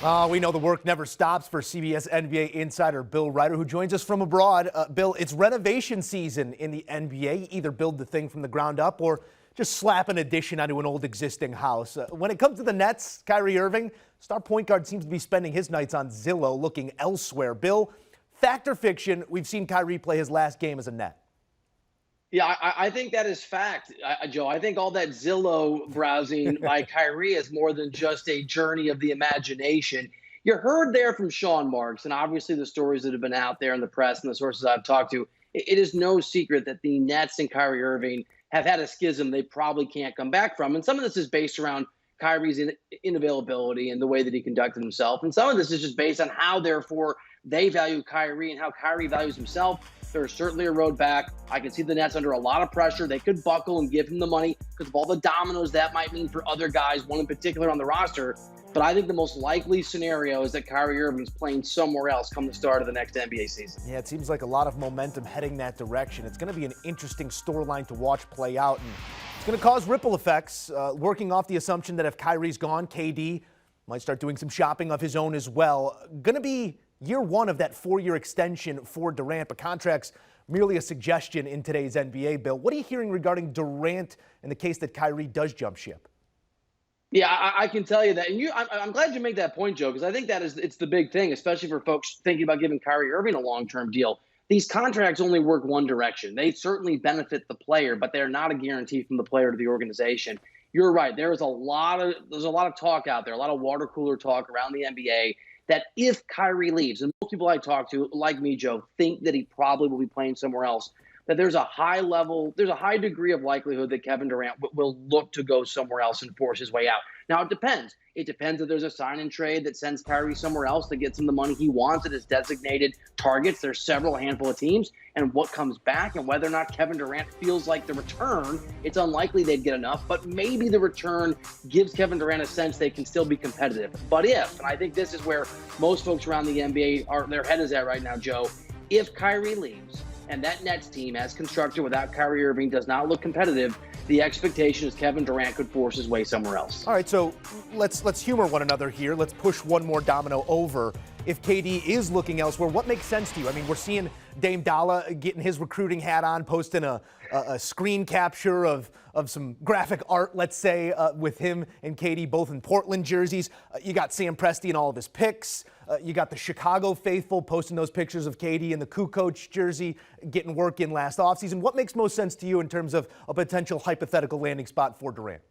We know the work never stops for CBS NBA insider Bill Ryder, who joins us from abroad. Bill, it's renovation season in the NBA. Either build the thing from the ground up or just slap an addition onto an old existing house. When it comes to the Nets, Kyrie Irving, star point guard, seems to be spending his nights on Zillow looking elsewhere. Bill, fact or fiction, we've seen Kyrie play his last game as a Net. Yeah, I think that is fact, Joe. I think all that Zillow browsing by Kyrie is more than just a journey of the imagination. You heard there from Sean Marks, and obviously the stories that have been out there in the press and the sources I've talked to, it is no secret that the Nets and Kyrie Irving have had a schism they probably can't come back from. And some of this is based around Kyrie's inavailability and the way that he conducted himself. And some of this is just based on how, therefore, they value Kyrie and how Kyrie values himself. There's certainly a road back. I can see the Nets under a lot of pressure. They could buckle and give him the money because of all the dominoes that might mean for other guys, one in particular on the roster. But I think the most likely scenario is that Kyrie Irving's playing somewhere else come the start of the next NBA season. Yeah, it seems like a lot of momentum heading that direction. It's going to be an interesting storyline to watch play out, and it's going to cause ripple effects, working off the assumption that if Kyrie's gone, KD might start doing some shopping of his own as well. Going to be year one of that 4-year extension for Durant, but contract's merely a suggestion in today's NBA, Bill. What are you hearing regarding Durant in the case that Kyrie does jump ship? Yeah, I can tell you that. And I'm glad you make that point, Joe, because I think it's the big thing, especially for folks thinking about giving Kyrie Irving a long-term deal. These contracts only work one direction. They certainly benefit the player, but they're not a guarantee from the player to the organization. You're right. There's a lot of talk out there, a lot of water cooler talk around the NBA that if Kyrie leaves, and most people I talk to, like me, Joe, think that he probably will be playing somewhere else, that there's a high degree of likelihood that Kevin Durant will look to go somewhere else and force his way out. Now, it depends. It depends if there's a sign and trade that sends Kyrie somewhere else that gets him the money he wants at his designated targets. There's a handful of teams, and what comes back and whether or not Kevin Durant feels like the return, it's unlikely they'd get enough, but maybe the return gives Kevin Durant a sense they can still be competitive. But if, and I think this is where most folks around the NBA their head is at right now, Joe, if Kyrie leaves, and that Nets team, as constructed without Kyrie Irving, does not look competitive, the expectation is Kevin Durant could force his way somewhere else. All right, so let's humor one another here. Let's push one more domino over. If KD is looking elsewhere, what makes sense to you? I mean, we're seeing Dame Dalla getting his recruiting hat on, posting a screen capture of some graphic art, let's say, with him and KD both in Portland jerseys. You got Sam Presti and all of his picks. You got the Chicago faithful posting those pictures of KD in the Kukoc jersey, getting work in last offseason. What makes most sense to you in terms of a potential hypothetical landing spot for Durant?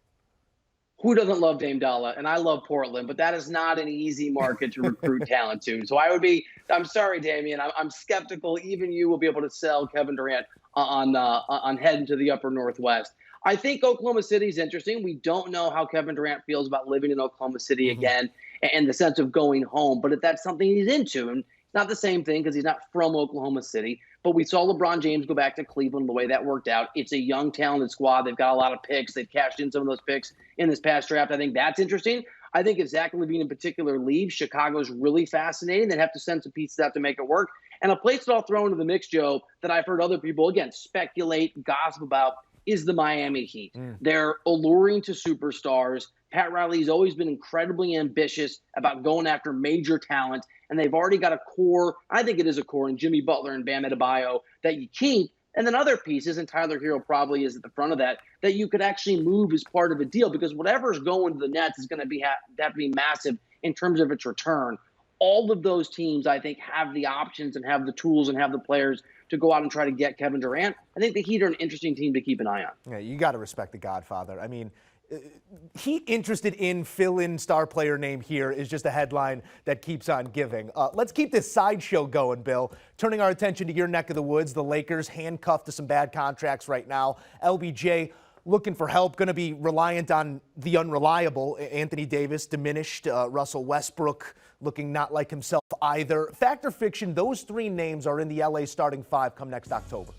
Who doesn't love Dame Dalla? And I love Portland, but that is not an easy market to recruit talent to. So I'm sorry, Damian, I'm skeptical. Even you will be able to sell Kevin Durant on heading to the upper Northwest. I think Oklahoma City is interesting. We don't know how Kevin Durant feels about living in Oklahoma City again and the sense of going home. But if that's something he's into, and it's not the same thing because he's not from Oklahoma City, but we saw LeBron James go back to Cleveland the way that worked out. It's a young, talented squad. They've got a lot of picks. They've cashed in some of those picks in this past draft. I think that's interesting. I think if Zach LaVine in particular leaves, Chicago's really fascinating. They'd have to send some pieces out to make it work. And a place that I'll throw into the mix, Joe, that I've heard other people, again, speculate, gossip about, is the Miami Heat. They're alluring to superstars. Pat Riley's always been incredibly ambitious about going after major talent, and they've already got a core, I think it is a core, in Jimmy Butler and Bam Adebayo that you keep, and then other pieces, and Tyler Hero probably is at the front of that you could actually move as part of a deal, because whatever's going to the Nets is going to have to be massive in terms of its return. All of those teams, I think, have the options and have the tools and have the players to go out and try to get Kevin Durant. I think the Heat are an interesting team to keep an eye on. Yeah, you got to respect the Godfather. I mean, Heat interested in fill-in star player name here is just a headline that keeps on giving. Let's keep this sideshow going, Bill. Turning our attention to your neck of the woods, the Lakers handcuffed to some bad contracts right now. LBJ looking for help, going to be reliant on the unreliable. Anthony Davis diminished. Russell Westbrook looking not like himself either. Fact or fiction, those three names are in the LA starting five come next October.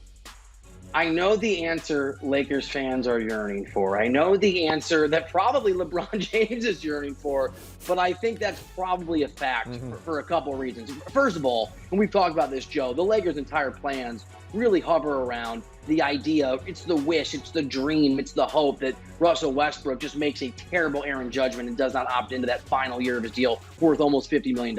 I know the answer Lakers fans are yearning for. I know the answer that probably LeBron James is yearning for, but I think that's probably a fact for a couple of reasons. First of all, and we've talked about this, Joe, the Lakers' entire plans really hover around the idea. It's the wish, it's the dream, it's the hope that Russell Westbrook just makes a terrible errant judgment and does not opt into that final year of his deal worth almost $50 million.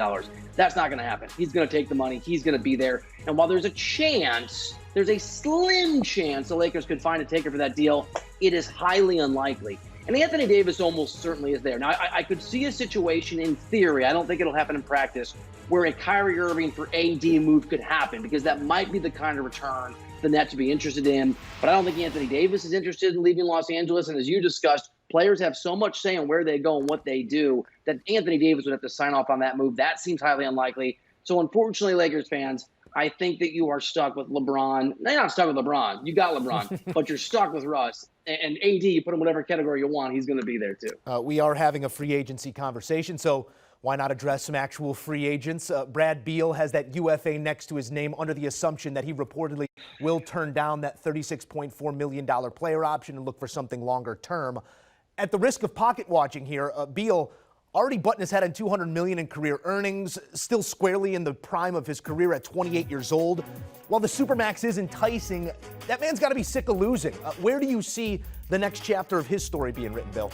That's not going to happen. He's going to take the money. He's going to be there. And while there's a chance, there's a slim chance the Lakers could find a taker for that deal, it is highly unlikely. And Anthony Davis almost certainly is there. Now, I could see a situation in theory, I don't think it'll happen in practice, where a Kyrie Irving for AD move could happen, because that might be the kind of return the Nets would be interested in. But I don't think Anthony Davis is interested in leaving Los Angeles. And as you discussed, players have so much say in where they go and what they do that Anthony Davis would have to sign off on that move. That seems highly unlikely. So unfortunately, Lakers fans, I think that you are stuck with LeBron. You're not stuck with LeBron. You got LeBron, but you're stuck with Russ. And AD, you put him whatever category you want, he's going to be there too. We are having a free agency conversation, so why not address some actual free agents? Brad Beal has that UFA next to his name under the assumption that he reportedly will turn down that $36.4 million player option and look for something longer term. At the risk of pocket watching here, Beal already butting his head on $200 million in career earnings, still squarely in the prime of his career at 28 years old. While the Supermax is enticing, that man's got to be sick of losing. Where do you see the next chapter of his story being written, Bill?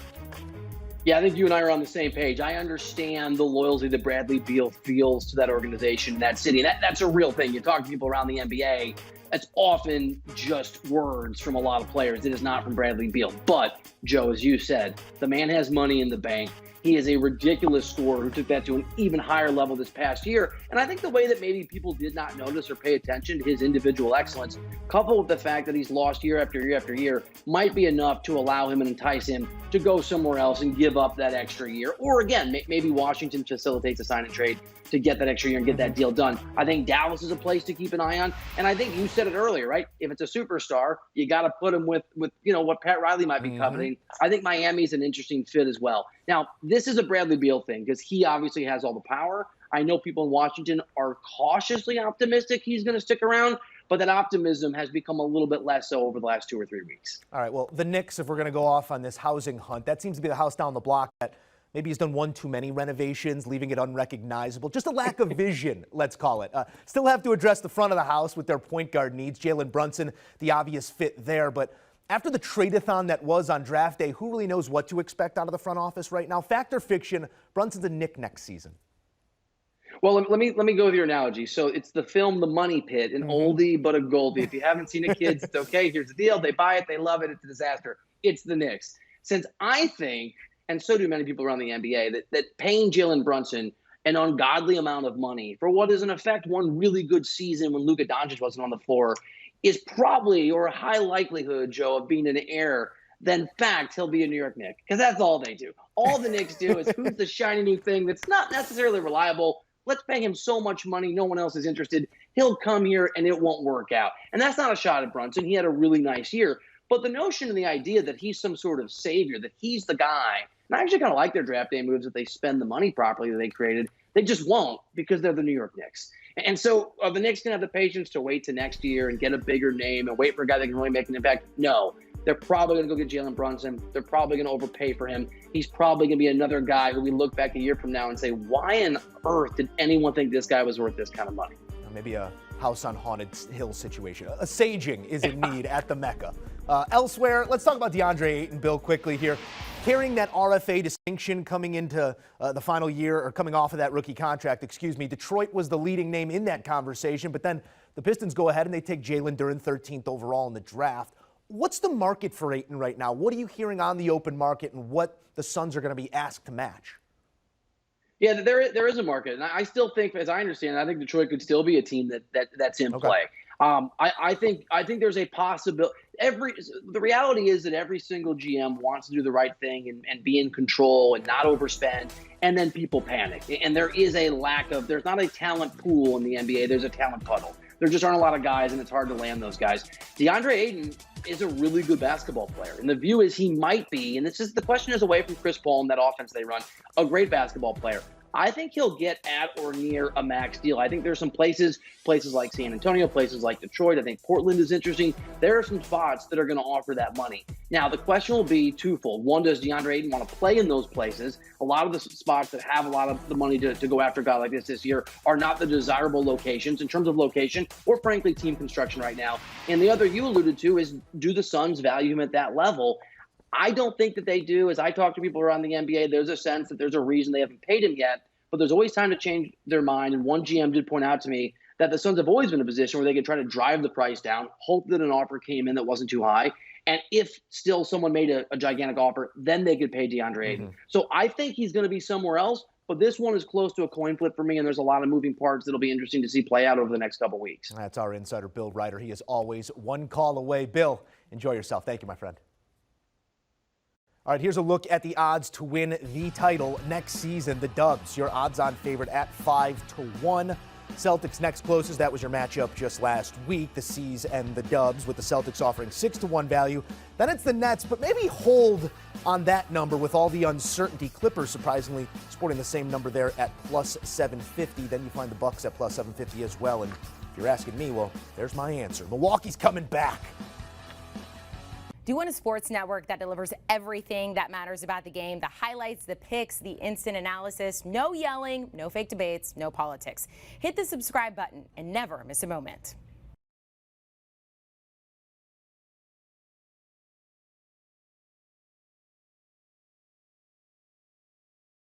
Yeah, I think you and I are on the same page. I understand the loyalty that Bradley Beal feels to that organization, that city. That's a real thing. You talk to people around the NBA, that's often just words from a lot of players. It is not from Bradley Beal. But, Joe, as you said, the man has money in the bank. He is a ridiculous scorer who took that to an even higher level this past year. And I think the way that maybe people did not notice or pay attention to his individual excellence, coupled with the fact that he's lost year after year after year, might be enough to allow him and entice him to go somewhere else and give up that extra year. Or again, maybe Washington facilitates a sign and trade to get that extra year and get that deal done. I think Dallas is a place to keep an eye on. And I think you said it earlier, right? If it's a superstar, you got to put him with what Pat Riley might be coveting. I think Miami's an interesting fit as well. Now, this is a Bradley Beal thing because he obviously has all the power. I know people in Washington are cautiously optimistic he's going to stick around, but that optimism has become a little bit less so over the last 2 or 3 weeks. All right, well, the Knicks, if we're going to go off on this housing hunt, that seems to be the house down the block that maybe he's done one too many renovations, leaving it unrecognizable. Just a lack of vision, let's call it. Still have to address the front of the house with their point guard needs. Jalen Brunson, the obvious fit there. But after the trade-a-thon that was on draft day, who really knows what to expect out of the front office right now? Fact or fiction, Brunson's a Knick next season. Well, let me go with your analogy. So it's the film The Money Pit, an oldie but a goldie. If you haven't seen it, kids, it's okay. Here's the deal. They buy it. They love it. It's a disaster. It's the Knicks. Since I think, and so do many people around the NBA, that paying Jalen Brunson an ungodly amount of money for what is in effect one really good season when Luka Doncic wasn't on the floor is probably, or a high likelihood, Joe, of being an heir, then fact he'll be a New York Knick. Because that's all they do. All the Knicks do is who's the shiny new thing that's not necessarily reliable. Let's pay him so much money, no one else is interested. He'll come here and it won't work out. And that's not a shot at Brunson. He had a really nice year. But the notion and the idea that he's some sort of savior, that he's the guy, and I actually kind of like their draft day moves if they spend the money properly that they created. They just won't because they're the New York Knicks. And so are the Knicks going to have the patience to wait to next year and get a bigger name and wait for a guy that can really make an impact? No. They're probably going to go get Jalen Brunson. They're probably going to overpay for him. He's probably going to be another guy who we look back a year from now and say, why on earth did anyone think this guy was worth this kind of money? Maybe a house on haunted hill situation. A saging is in need at the Mecca. Elsewhere, let's talk about DeAndre Ayton, Bill, quickly here. Carrying that RFA distinction coming into the final year, or coming off of that rookie contract, Detroit was the leading name in that conversation, but then the Pistons go ahead and they take Jalen Durant 13th overall in the draft. What's the market for Ayton right now? What are you hearing on the open market and what the Suns are going to be asked to match? Yeah, there is a market, and I still think, as I understand it, I think Detroit could still be a team that's in play. I think there's a possibility. The reality is that every single GM wants to do the right thing and be in control and not overspend, and then people panic. And there is a there's not a talent pool in the NBA. There's a talent puddle. There just aren't a lot of guys, and it's hard to land those guys. DeAndre Ayton is a really good basketball player, and the view is he might be, and it's just the question is away from Chris Paul and that offense they run, a great basketball player. I think he'll get at or near a max deal. I think there's some places like San Antonio, places like Detroit. I think Portland is interesting. There are some spots that are going to offer that money. Now, the question will be twofold. One, does DeAndre Ayton want to play in those places? A lot of the spots that have a lot of the money to go after a guy like this year are not the desirable locations in terms of location or, frankly, team construction right now. And the other you alluded to is, do the Suns value him at that level? I don't think that they do. As I talk to people around the NBA, there's a sense that there's a reason they haven't paid him yet, but there's always time to change their mind. And one GM did point out to me that the Suns have always been in a position where they could try to drive the price down, hope that an offer came in that wasn't too high. And if still someone made a gigantic offer, then they could pay DeAndre Ayton. So I think he's going to be somewhere else, but this one is close to a coin flip for me, and there's a lot of moving parts that'll be interesting to see play out over the next couple weeks. That's our insider, Bill Ryder. He is always one call away. Bill, enjoy yourself. Thank you, my friend. All right, here's a look at the odds to win the title next season. The Dubs, your odds-on favorite at 5-1. Celtics next closest. That was your matchup just last week. The C's and the Dubs, with the Celtics offering 6-1 value. Then it's the Nets, but maybe hold on that number with all the uncertainty. Clippers, surprisingly, sporting the same number there at plus 750. Then you find the Bucks at plus 750 as well. And if you're asking me, well, there's my answer. Milwaukee's coming back. Do you want a sports network that delivers everything that matters about the game? The highlights, the picks, the instant analysis, no yelling, no fake debates, no politics. Hit the subscribe button and never miss a moment.